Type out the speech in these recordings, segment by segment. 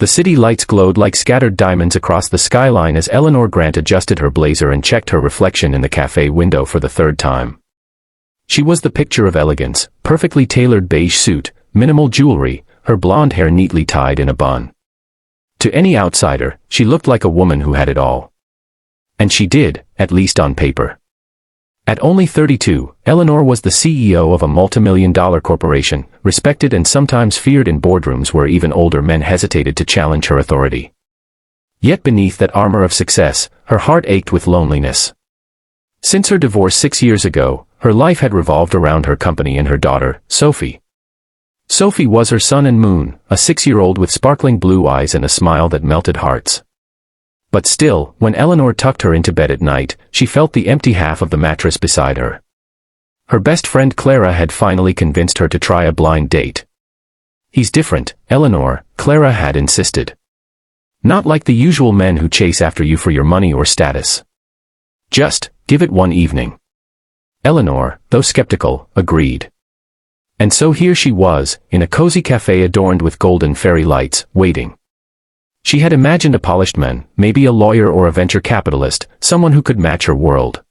The city lights glowed like scattered diamonds across the skyline as Eleanor Grant adjusted her blazer and checked her reflection in the cafe window for the third time. She was the picture of elegance, perfectly tailored beige suit, minimal jewelry, her blonde hair neatly tied in a bun. To any outsider, she looked like a woman who had it all. And she did, at least on paper. At only 32, Eleanor was the CEO of a multimillion-dollar corporation, respected and sometimes feared in boardrooms where even older men hesitated to challenge her authority. Yet beneath that armor of success, her heart ached with loneliness. Since her divorce 6 years ago, her life had revolved around her company and her daughter, Sophie. Sophie was her sun and moon, a 6-year-old with sparkling blue eyes and a smile that melted hearts. But still, when Eleanor tucked her into bed at night, she felt the empty half of the mattress beside her. Her best friend Clara had finally convinced her to try a blind date. "He's different, Eleanor," Clara had insisted. "Not like the usual men who chase after you for your money or status. Just, give it one evening." Eleanor, though skeptical, agreed. And so here she was, in a cozy cafe adorned with golden fairy lights, waiting. She had imagined a polished man, maybe a lawyer or a venture capitalist, someone who could match her world.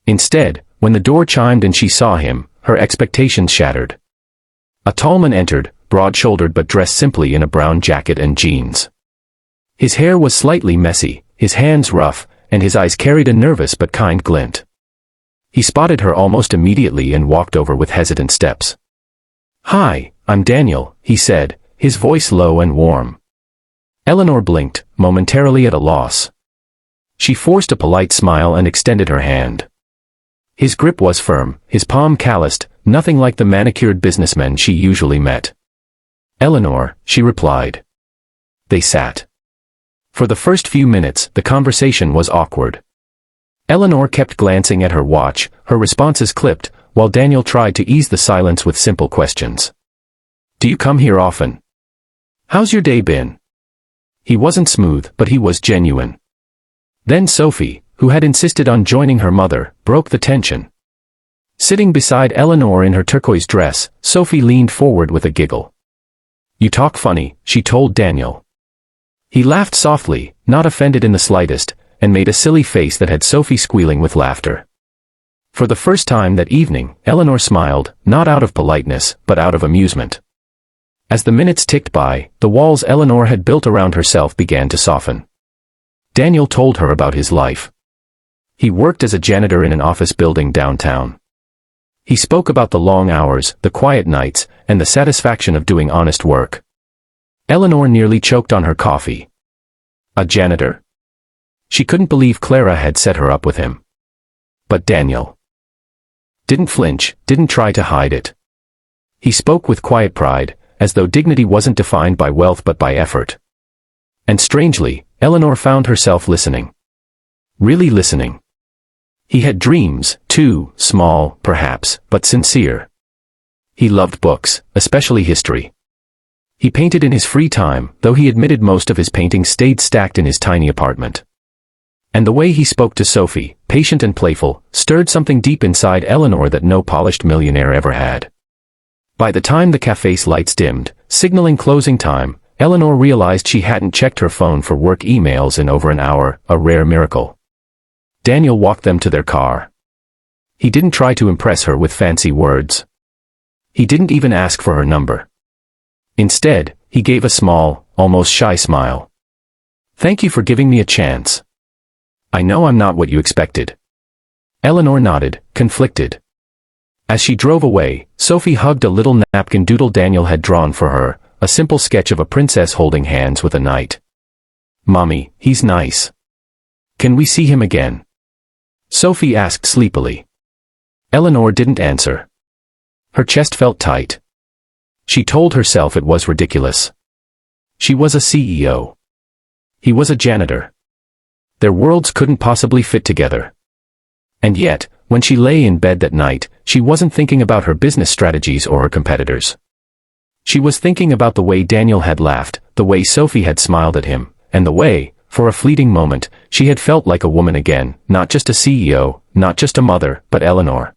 Instead, when the door chimed and she saw him, her expectations shattered. A tall man entered, broad-shouldered but dressed simply in a brown jacket and jeans. His hair was slightly messy, his hands rough, and his eyes carried a nervous but kind glint. He spotted her almost immediately and walked over with hesitant steps. "Hi, I'm Daniel," he said, his voice low and warm. Eleanor blinked, momentarily at a loss. She forced a polite smile and extended her hand. His grip was firm, his palm calloused, nothing like the manicured businessmen she usually met. "Eleanor," she replied. They sat. For the first few minutes, the conversation was awkward. Eleanor kept glancing at her watch, her responses clipped, while Daniel tried to ease the silence with simple questions. "Do you come here often? How's your day been?" He wasn't smooth, but he was genuine. Then Sophie, who had insisted on joining her mother, broke the tension. Sitting beside Eleanor in her turquoise dress, Sophie leaned forward with a giggle. "You talk funny," she told Daniel. He laughed softly, not offended in the slightest, and made a silly face that had Sophie squealing with laughter. For the first time that evening, Eleanor smiled, not out of politeness, but out of amusement. As the minutes ticked by, the walls Eleanor had built around herself began to soften. Daniel told her about his life. He worked as a janitor in an office building downtown. He spoke about the long hours, the quiet nights, and the satisfaction of doing honest work. Eleanor nearly choked on her coffee. A janitor? She couldn't believe Clara had set her up with him. But Daniel didn't flinch, didn't try to hide it. He spoke with quiet pride, as though dignity wasn't defined by wealth but by effort. And strangely, Eleanor found herself listening. Really listening. He had dreams, too, small, perhaps, but sincere. He loved books, especially history. He painted in his free time, though he admitted most of his paintings stayed stacked in his tiny apartment. And the way he spoke to Sophie, patient and playful, stirred something deep inside Eleanor that no polished millionaire ever had. By the time the cafe's lights dimmed, signaling closing time, Eleanor realized she hadn't checked her phone for work emails in over an hour, a rare miracle. Daniel walked them to their car. He didn't try to impress her with fancy words. He didn't even ask for her number. Instead, he gave a small, almost shy smile. "Thank you for giving me a chance. I know I'm not what you expected." Eleanor nodded, conflicted. As she drove away, Sophie hugged a little napkin doodle Daniel had drawn for her, a simple sketch of a princess holding hands with a knight. "Mommy, he's nice. Can we see him again?" Sophie asked sleepily. Eleanor didn't answer. Her chest felt tight. She told herself it was ridiculous. She was a CEO. He was a janitor. Their worlds couldn't possibly fit together. And yet, when she lay in bed that night, she wasn't thinking about her business strategies or her competitors. She was thinking about the way Daniel had laughed, the way Sophie had smiled at him, and the way, for a fleeting moment, she had felt like a woman again, not just a CEO, not just a mother, but Eleanor.